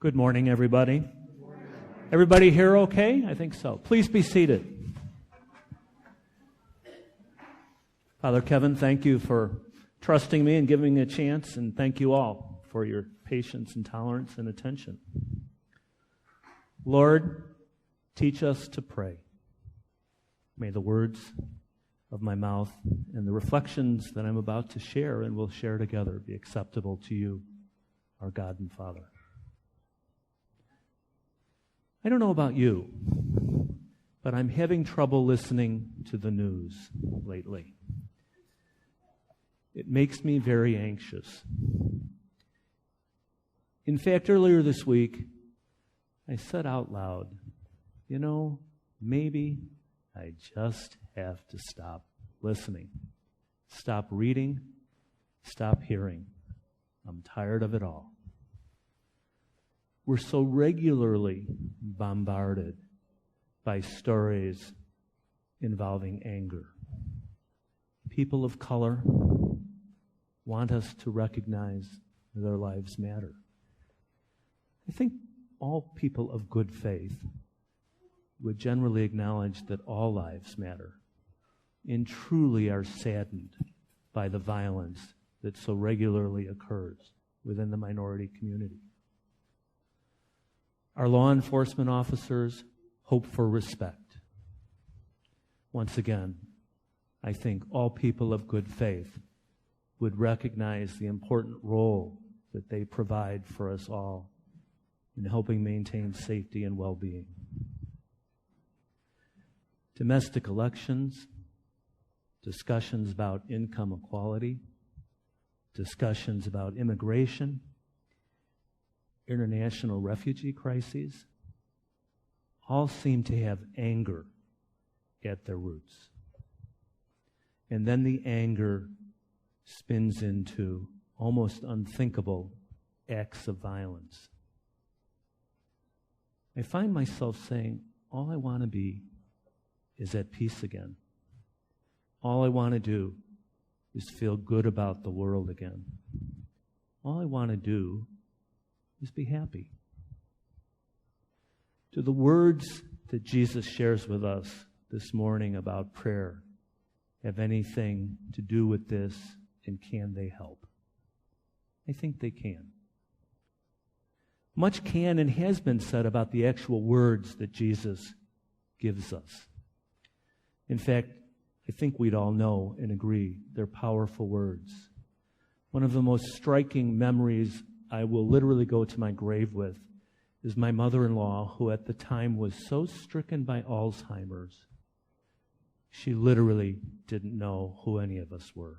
Good morning, everybody. Everybody here okay? I think so. Please be seated. Father Kevin, thank you for trusting me and giving me a chance, and thank you all for your patience and tolerance and attention. Lord, teach us to pray. May the words of my mouth and the reflections that I'm about to share and will share together be acceptable to you, our God and Father. I don't know about you, but I'm having trouble listening to the news lately. It makes me very anxious. In fact, earlier this week, I said out loud, maybe I just have to stop listening, stop reading, stop hearing. I'm tired of it all. We're so regularly bombarded by stories involving anger. People of color want us to recognize their lives matter. I think all people of good faith would generally acknowledge that all lives matter and truly are saddened by the violence that so regularly occurs within the minority community. Our law enforcement officers hope for respect. Once again, I think all people of good faith would recognize the important role that they provide for us all in helping maintain safety and well-being. Domestic elections, discussions about income equality, discussions about immigration, international refugee crises, all seem to have anger at their roots. And then the anger spins into almost unthinkable acts of violence. I find myself saying, all I want to be is at peace again. All I want to do is feel good about the world again. All I want to do is be happy. Do the words that Jesus shares with us this morning about prayer have anything to do with this, and can they help? I think they can. Much can and has been said about the actual words that Jesus gives us. In fact, I think we'd all know and agree they're powerful words. One of the most striking memories I will literally go to my grave with is my mother-in-law, who at the time was so stricken by Alzheimer's, she literally didn't know who any of us were.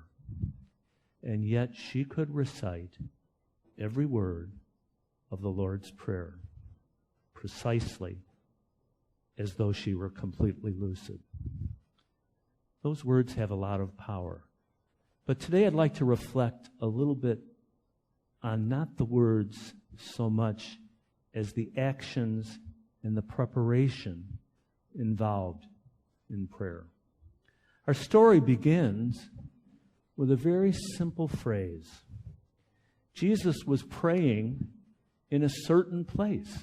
And yet she could recite every word of the Lord's Prayer precisely as though she were completely lucid. Those words have a lot of power. But today I'd like to reflect a little bit on not the words so much as the actions and the preparation involved in prayer. Our story begins with a very simple phrase. Jesus was praying in a certain place.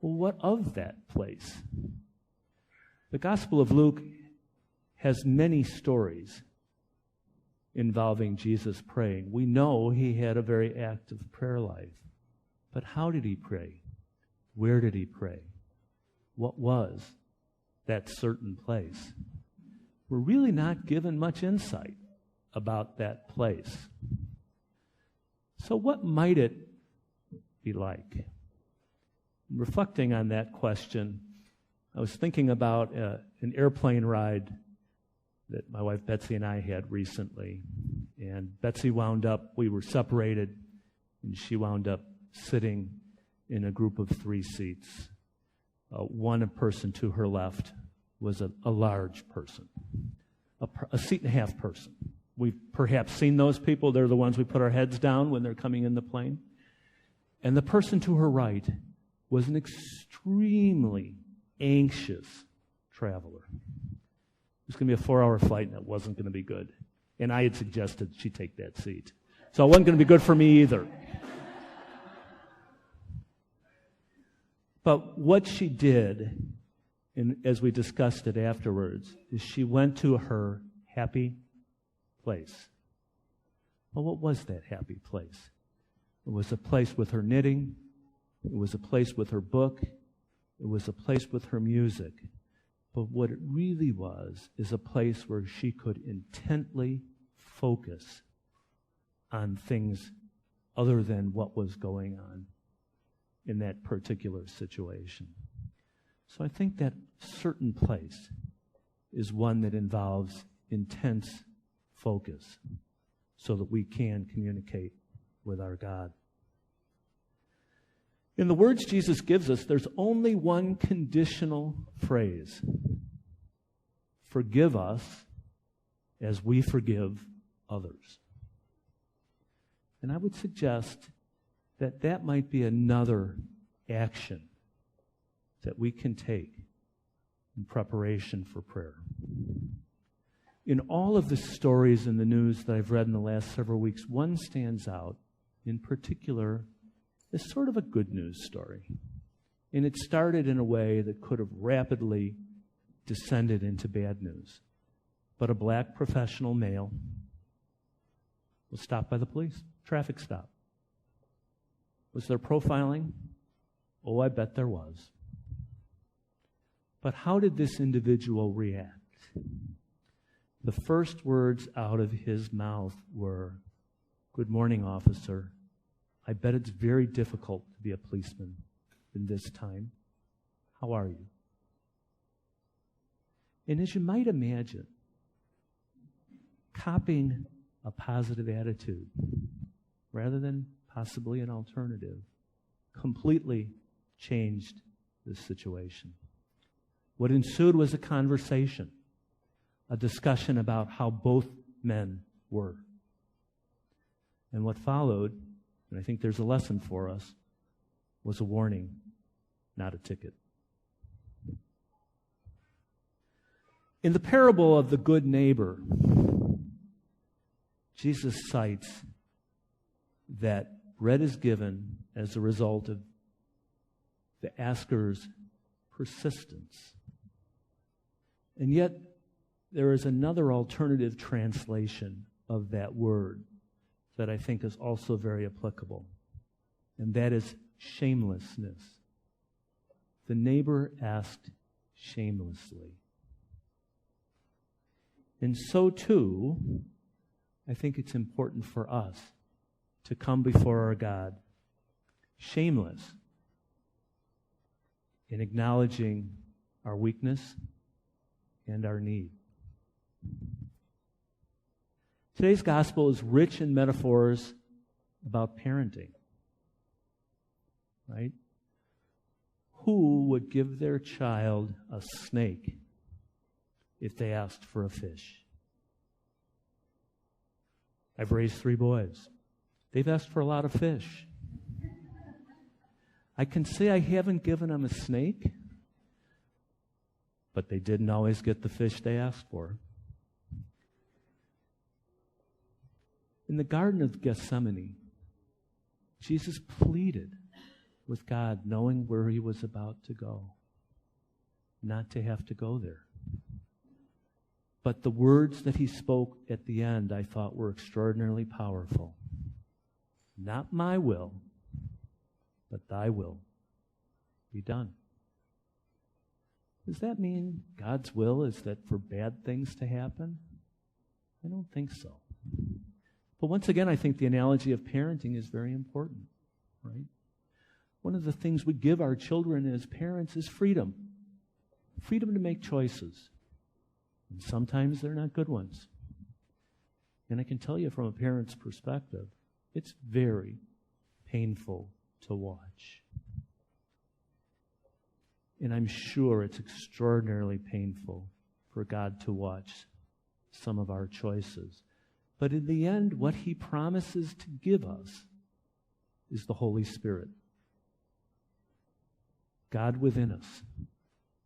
Well, what of that place? The Gospel of Luke has many stories involving Jesus praying. We know he had a very active prayer life. But how did he pray? Where did he pray? What was that certain place? We're really not given much insight about that place. So what might it be like? Reflecting on that question, I was thinking about an airplane ride that my wife Betsy and I had recently. And Betsy we were separated, and she wound up sitting in a group of 3 seats. One person to her left was a large person, a seat and a half person. We've perhaps seen those people. They're the ones we put our heads down when they're coming in the plane. And the person to her right was an extremely anxious traveler. It was going to be a 4-hour flight, and it wasn't going to be good. And I had suggested she take that seat. So it wasn't going to be good for me either. But what she did, and as we discussed it afterwards, is she went to her happy place. Well, what was that happy place? It was a place with her knitting. It was a place with her book. It was a place with her music. But what it really was is a place where she could intently focus on things other than what was going on in that particular situation. So I think that certain place is one that involves intense focus so that we can communicate with our God. In the words Jesus gives us, there's only one conditional phrase. Forgive us as we forgive others. And I would suggest that that might be another action that we can take in preparation for prayer. In all of the stories in the news that I've read in the last several weeks, one stands out in particular as sort of a good news story. And it started in a way that could have rapidly descended into bad news. But a black professional male was stopped by the police. Traffic stop. Was there profiling? Oh, I bet there was. But how did this individual react? The first words out of his mouth were, "Good morning, officer. I bet it's very difficult to be a policeman in this time. How are you?" And as you might imagine, copying a positive attitude rather than possibly an alternative completely changed this situation. What ensued was a conversation, a discussion about how both men were. And what followed, and I think there's a lesson for us, was a warning, not a ticket. In the parable of the good neighbor, Jesus cites that bread is given as a result of the asker's persistence. And yet, there is another alternative translation of that word that I think is also very applicable, and that is shamelessness. The neighbor asked shamelessly. And so, too, I think it's important for us to come before our God shameless in acknowledging our weakness and our need. Today's gospel is rich in metaphors about parenting, right? Who would give their child a snake if they asked for a fish? I've raised 3 boys. They've asked for a lot of fish. I can say I haven't given them a snake, but they didn't always get the fish they asked for. In the Garden of Gethsemane, Jesus pleaded with God, knowing where he was about to go, not to have to go there. But the words that he spoke at the end, I thought, were extraordinarily powerful. Not my will, but thy will be done. Does that mean God's will is that for bad things to happen? I don't think so. But once again, I think the analogy of parenting is very important, right? One of the things we give our children as parents is freedom. Freedom to make choices. And sometimes they're not good ones. And I can tell you from a parent's perspective, it's very painful to watch. And I'm sure it's extraordinarily painful for God to watch some of our choices. But in the end, what he promises to give us is the Holy Spirit. God within us,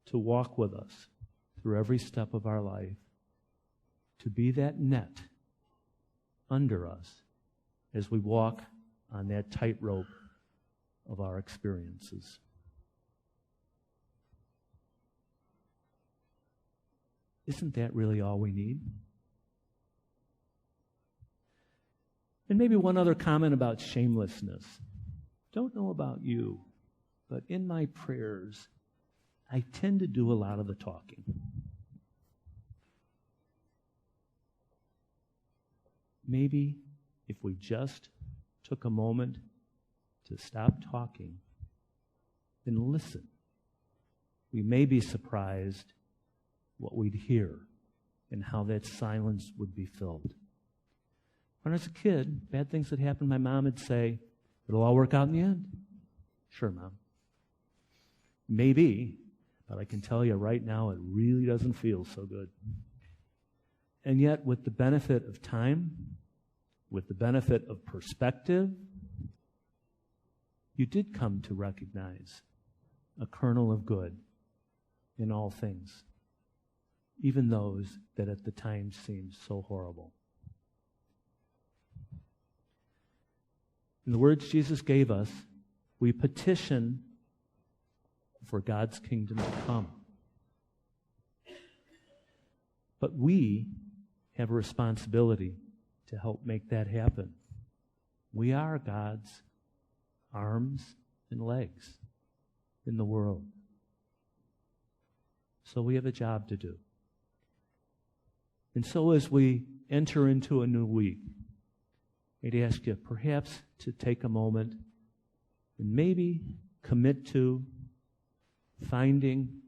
to walk with us through every step of our life, to be that net under us as we walk on that tightrope of our experiences. Isn't that really all we need? And maybe one other comment about shamelessness. Don't know about you, but in my prayers, I tend to do a lot of the talking. Maybe if we just took a moment to stop talking and listen, we may be surprised what we'd hear and how that silence would be filled. When I was a kid, bad things that happened, my mom would say, "It'll all work out in the end." Sure, Mom. Maybe, but I can tell you right now, it really doesn't feel so good. And yet, with the benefit of time, with the benefit of perspective, you did come to recognize a kernel of good in all things, even those that at the time seemed so horrible. In the words Jesus gave us, we petition for God's kingdom to come. But we have a responsibility to help make that happen. We are God's arms and legs in the world. So we have a job to do. And so as we enter into a new week, I'd ask you perhaps to take a moment and maybe commit to finding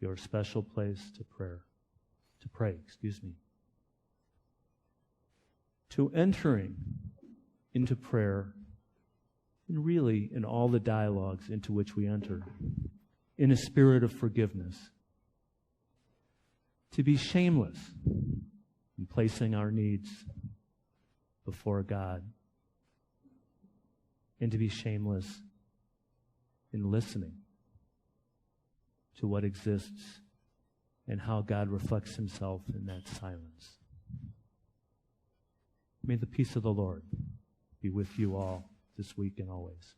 your special place to pray, to entering into prayer, and really in all the dialogues into which we enter, in a spirit of forgiveness, to be shameless in placing our needs before God, and to be shameless in listening to what exists and how God reflects himself in that silence. May the peace of the Lord be with you all this week and always.